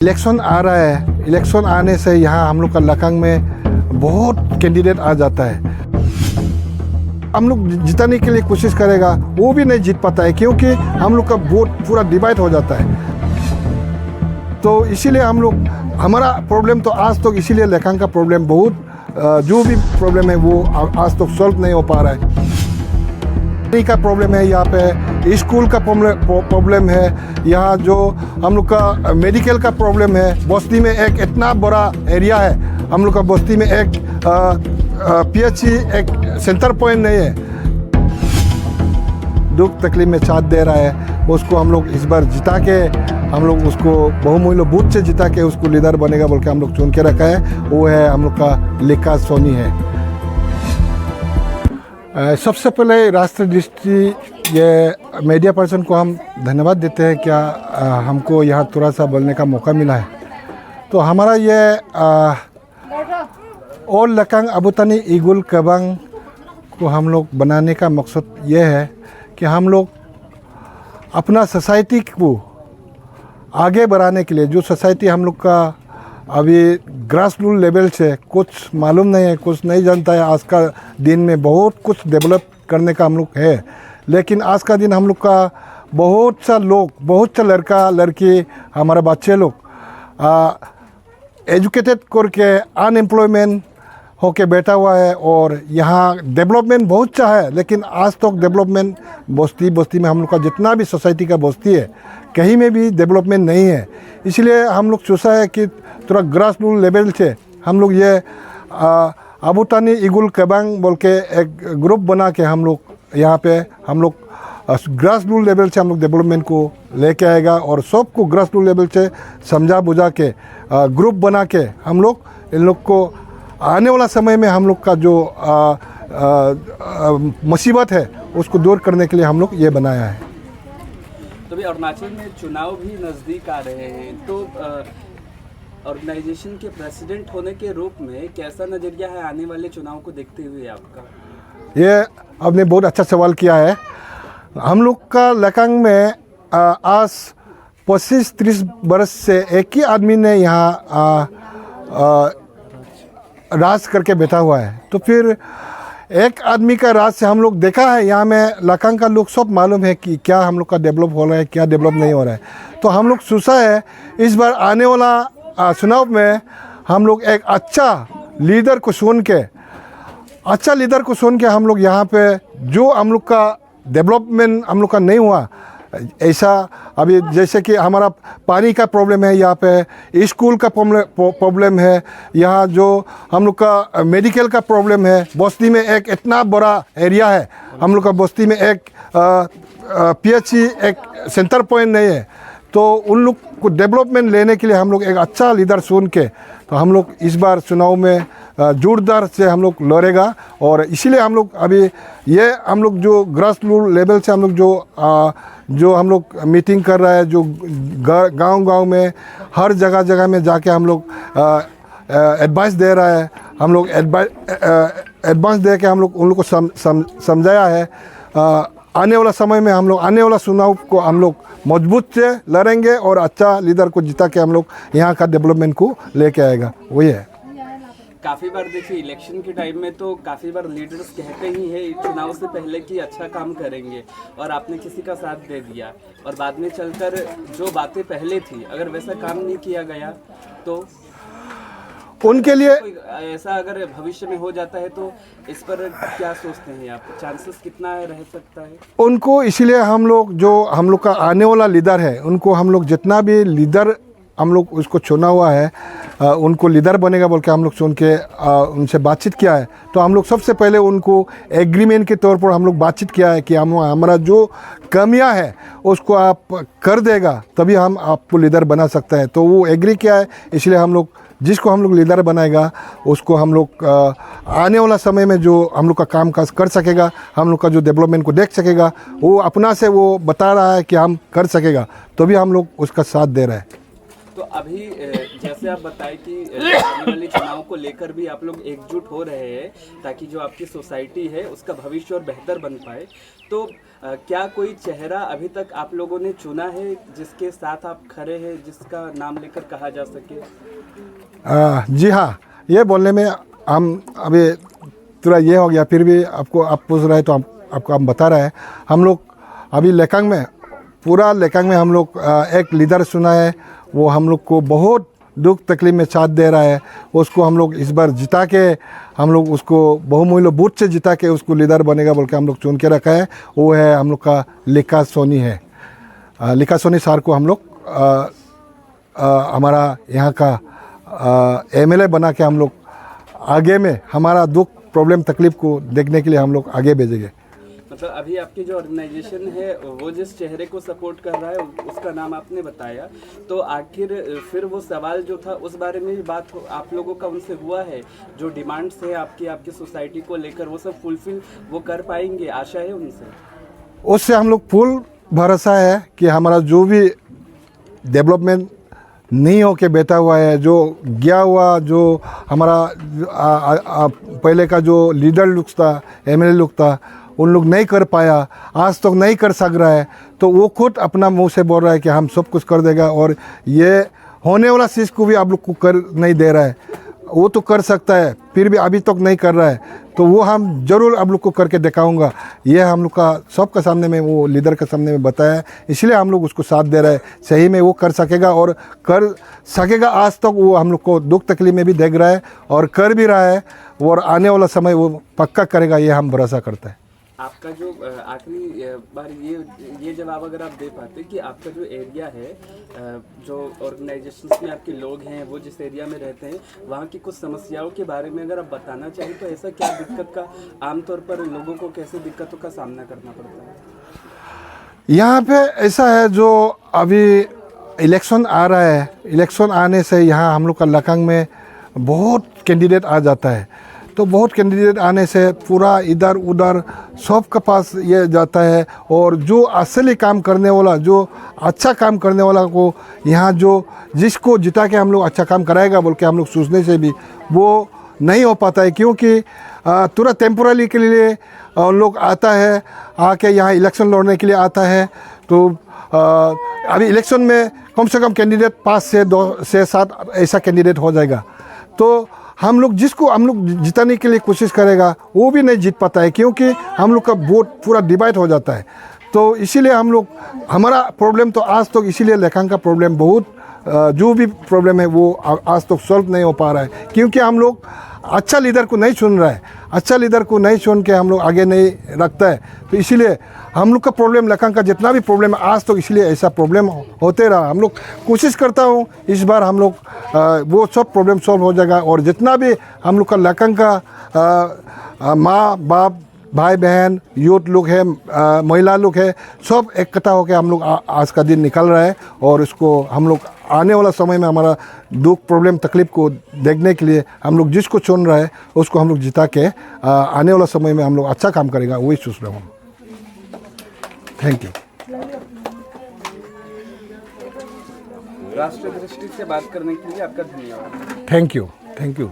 Election आ रहा है, election आने से यहाँ हम लोग का लकांग में बहुत कैंडिडेट आ जाता है। हम लोग जिताने के लिए कोशिश करेगा, वो भी नहीं जीत पाता है क्योंकि हम लोग का वोट पूरा डिवाइड हो जाता है। तो इसीलिए हम लोग, हमारा प्रॉब्लम तो आज तक इसीलिए लकांग का प्रॉब्लम बहुत, जो भी प्रॉब्लम है वो आज तक सॉल्व नहीं हो पा रहा है। पानी का प्रॉब्लम है, यहाँ पे स्कूल का प्रॉब्लम है, यहाँ जो हम लोग का मेडिकल का प्रॉब्लम है। बस्ती में एक इतना बड़ा एरिया है, हम लोग का बस्ती में एक PHC एक सेंटर पॉइंट नहीं है। दुख तकलीफ में साथ दे रहा है, उसको हम लोग इस बार जिता के, हम लोग उसको बहुमूल्य बूथ से जिता के उसको लीडर बनेगा बोल के हम लोग चुन के रखा है। वो है हम लोग का लिखा सोनी है। सबसे पहले राष्ट्रीय दृष्टि ये मीडिया पर्सन को हम धन्यवाद देते हैं, क्या हमको यहाँ थोड़ा सा बोलने का मौका मिला है। तो हमारा ये और लकांग अबुतनी इगुल कबांग को हम लोग बनाने का मकसद ये है कि हम लोग अपना सोसाइटी को आगे बढ़ाने के लिए, जो सोसाइटी हम लोग का अभी ग्रास रूट लेवल से कुछ मालूम नहीं है, कुछ नहीं जानता है, आज का दिन में बहुत कुछ डेवलप करने का हम लोग है। लेकिन आज का दिन हम लोग का बहुत सा लोग, बहुत सा लड़का लड़की, हमारे बच्चे लोग एजुकेटेड करके अनएम्प्लॉयमेंट होके बैठा हुआ है। और यहाँ डेवलपमेंट बहुत सा है, लेकिन आज तक डेवलपमेंट बस्ती में हम लोग का जितना भी सोसाइटी का बस्ती है, कहीं में भी डेवलपमेंट नहीं है। इसलिए हम लोग सोचा है कि थोड़ा ग्रास रूट लेवल से हम लोग ये अबुतनी इगुल कबांग बोल के एक ग्रुप बना के हम लोग यहाँ पे हम लोग ग्रास रूट लेवल से हम लोग डेवलपमेंट को लेके आएगा। और सबको ग्रास रूट लेवल से समझा बुझा के ग्रुप बना के हम लोग इन लोग को आने वाला समय में हम लोग का जो मुसीबत है उसको दूर करने के लिए हम लोग ये बनाया है। तो भी अरुणाचल में चुनाव भी नज़दीक आ रहे हैं, तो ऑर्गेनाइजेशन के प्रेसिडेंट होने के रूप में कैसा नज़रिया है आने वाले चुनाव को देखते हुए आपका? ये आपने बहुत अच्छा सवाल किया है। हम लोग का लकांग में आज 25-30 बरस से एक ही आदमी ने यहाँ राज करके बैठा हुआ है। तो फिर एक आदमी का राज से हम लोग देखा है, यहाँ में लकांग का लोग सब मालूम है कि क्या हम लोग का डेवलप हो रहा है, क्या डेवलप नहीं हो रहा है। तो हम लोग सोचा है इस बार आने वाला चुनाव में हम लोग एक अच्छा लीडर को चुन के हम लोग यहाँ पे जो हम लोग का डेवलपमेंट हम लोग का नहीं हुआ, ऐसा अभी जैसे कि हमारा पानी का प्रॉब्लम है, यहाँ पे स्कूल का प्रॉब्लम है, यहाँ जो हम लोग का मेडिकल का प्रॉब्लम है। बस्ती में एक इतना बड़ा एरिया है, हम लोग का बस्ती में एक PHC एक सेंटर पॉइंट नहीं है। तो उन लोग को डेवलपमेंट लेने के लिए हम लोग एक अच्छा लीडर चुन के, तो हम लोग इस बार चुनाव में जोरदार से हम लोग लड़ेगा। और इसीलिए हम लोग अभी ये हम लोग जो ग्रास रूट लेवल से हम लोग जो हम लोग मीटिंग कर रहा है, जो गांव में हर जगह में जाके हम लोग एडवाइस दे रहा है, हम लोग एडवांस दे के हम लोग उन लोग को समझाया है। आने वाला समय में हम लोग आने वाला चुनाव को हम लोग मजबूत से लड़ेंगे और अच्छा लीडर को जिता के हम लोग यहाँ का डेवलपमेंट को लेके आएगा, वही है। काफ़ी बार देखिए इलेक्शन के टाइम में तो काफ़ी बार लीडर्स कहते ही हैं चुनाव से पहले कि अच्छा काम करेंगे, और आपने किसी का साथ दे दिया और बाद में चलकर जो बातें पहले थी अगर वैसा काम नहीं किया गया तो उनके लिए ऐसा अगर भविष्य में हो जाता है तो इस पर क्या सोचते हैं आप? चांसेस कितना रह सकता है उनको? इसीलिए हम लोग जो हम लोग का आने वाला लीडर है, उनको हम लोग जितना भी लीडर हम लोग उसको चुना हुआ है, उनको लीडर बनेगा बोल के हम लोग चुन के उनसे बातचीत किया है। तो हम लोग सबसे पहले उनको एग्रीमेंट के तौर पर हम लोग बातचीत किया है कि हमारा जो कमियां है उसको आप कर देगा तभी हम आपको लीडर बना सकते हैं। तो वो एग्री किया है। इसलिए हम लोग जिसको हम लोग लीडर बनाएगा उसको हम लोग आने वाला समय में जो हम लोग का काम काज कर सकेगा, हम लोग का जो डेवलपमेंट को देख सकेगा, वो अपना से वो बता रहा है कि हम कर सकेगा, तो भी हम लोग उसका साथ दे रहे हैं। तो अभी जैसे आप बताएं कि आने वाले चुनाव को लेकर भी आप लोग एकजुट हो रहे हैं ताकि जो आपकी सोसाइटी है उसका भविष्य और बेहतर बन पाए, तो क्या कोई चेहरा अभी तक आप लोगों ने चुना है जिसके साथ आप खड़े हैं, जिसका नाम लेकर कहा जा सके? जी हाँ, ये बोलने में हम अभी थोड़ा ये हो गया, फिर भी आपको आप पूछ रहे हैं तो आपको हम बता रहे हैं। हम लोग अभी लेकांग में, पूरा लेकांग में हम लोग एक लीडर चुना है, वो हम लोग को बहुत दुख तकलीफ में साथ दे रहा है। उसको हम लोग इस बार जिता के, हम लोग उसको बहुमूल्य वोट से जिता के उसको लीडर बनेगा बोल के हम लोग चुन के रखा है। वो है हम लोग का लिखा सोनी है। लिखा सोनी सर को हम लोग हमारा यहाँ का एमएलए बना के हम लोग आगे में हमारा दुख प्रॉब्लम तकलीफ को देखने के लिए हम लोग आगे भेजेंगे। मतलब अभी आपकी जो ऑर्गेनाइजेशन है वो जिस चेहरे को सपोर्ट कर रहा है उसका नाम आपने बताया, तो आखिर फिर वो सवाल जो था उस बारे में भी बात आप लोगों का उनसे हुआ है? जो डिमांड्स है आपकी सोसाइटी को लेकर वो सब फुलफिल वो कर पाएंगे, आशा है उनसे? उससे हम लोग फुल भरोसा है कि हमारा जो भी डेवलपमेंट नहीं होके बैठा हुआ है, जो गया हुआ, जो हमारा पहले का जो लीडर लोग था, एमएलए लोग था, उन लोग नहीं कर पाया, आज तक नहीं कर सक रहा है, तो वो खुद अपना मुंह से बोल रहा है कि हम सब कुछ कर देगा। और ये होने वाला चीज़ को भी आप लोग को कर नहीं दे रहा है। वो तो कर सकता है, फिर भी अभी तक नहीं कर रहा है, तो वो हम ज़रूर आप लोग को करके दिखाऊंगा। ये हम लोग का सबके सामने में, वो लीडर के सामने में बताया है, इसलिए हम लोग उसको साथ दे रहे हैं। सही में वो कर सकेगा और कर सकेगा। आज तक वो हम लोग को दुख तकलीफ में भी देख रहा है और कर भी रहा है, और आने वाला समय वो पक्का करेगा, ये हम भरोसा करते हैं। आपका जो आखिरी बार ये जवाब अगर आप दे पाते कि आपका जो एरिया है, जो ऑर्गेनाइजेशंस में आपके लोग हैं, वो जिस एरिया में रहते हैं, वहाँ की कुछ समस्याओं के बारे में अगर आप बताना चाहिए तो ऐसा क्या दिक्कत का आमतौर पर लोगों को कैसे दिक्कतों का सामना करना पड़ता है? यहाँ पे ऐसा है, जो अभी इलेक्शन आ रहा है, इलेक्शन आने से यहाँ हम लोग का लकांग में बहुत कैंडिडेट आ जाता है। तो बहुत कैंडिडेट आने से पूरा इधर उधर सबके पास ये जाता है, और जो असली काम करने वाला, जो अच्छा काम करने वाला को यहाँ जो जिसको जिता के हम लोग अच्छा काम कराएगा बोल के हम लोग सोचने से भी वो नहीं हो पाता है, क्योंकि तुरंत टेम्पोररी के लिए लोग आता है, आके यहाँ इलेक्शन लड़ने के लिए आता है। तो अभी इलेक्शन में कम से कम कैंडिडेट 5 से 2 से 7 ऐसा कैंडिडेट हो जाएगा। तो हम लोग जिसको हम लोग जिताने के लिए कोशिश करेगा वो भी नहीं जीत पाता है, क्योंकि हम लोग का वोट पूरा डिवाइड हो जाता है। तो इसीलिए हम लोग, हमारा प्रॉब्लम तो आज तक, इसीलिए लेखांग का प्रॉब्लम बहुत, जो भी प्रॉब्लम है वो आज तक सॉल्व नहीं हो पा रहा है, क्योंकि हम लोग अच्छा लीडर को नहीं चुन रहा है। अच्छा लीडर को नहीं चुन के हम लोग आगे नहीं रखता है। तो इसीलिए हम लोग का प्रॉब्लम, लेखांग का जितना भी प्रॉब्लम है आज तो इसलिए ऐसा प्रॉब्लम होते रहा। हम लोग कोशिश करता हूँ इस बार हम लोग वो सब प्रॉब्लम सॉल्व हो जाएगा, और जितना भी हम लोग का लेखांग का माँ बाप, भाई बहन, यूथ लोग हैं, महिला लोग हैं, सब इकट्ठा होकर हम लोग आज का दिन निकल रहा है। और इसको हम लोग आने वाला समय में हमारा दुख प्रॉब्लम तकलीफ को देखने के लिए हम लोग जिसको चुन रहे हैं उसको हम लोग जिता के आने वाला समय में हम लोग अच्छा काम करेगा, वही सोच रहा हूँ। Thank you. राष्ट्र दृष्टि से बात करने के लिए आपका धन्यवाद। Thank you.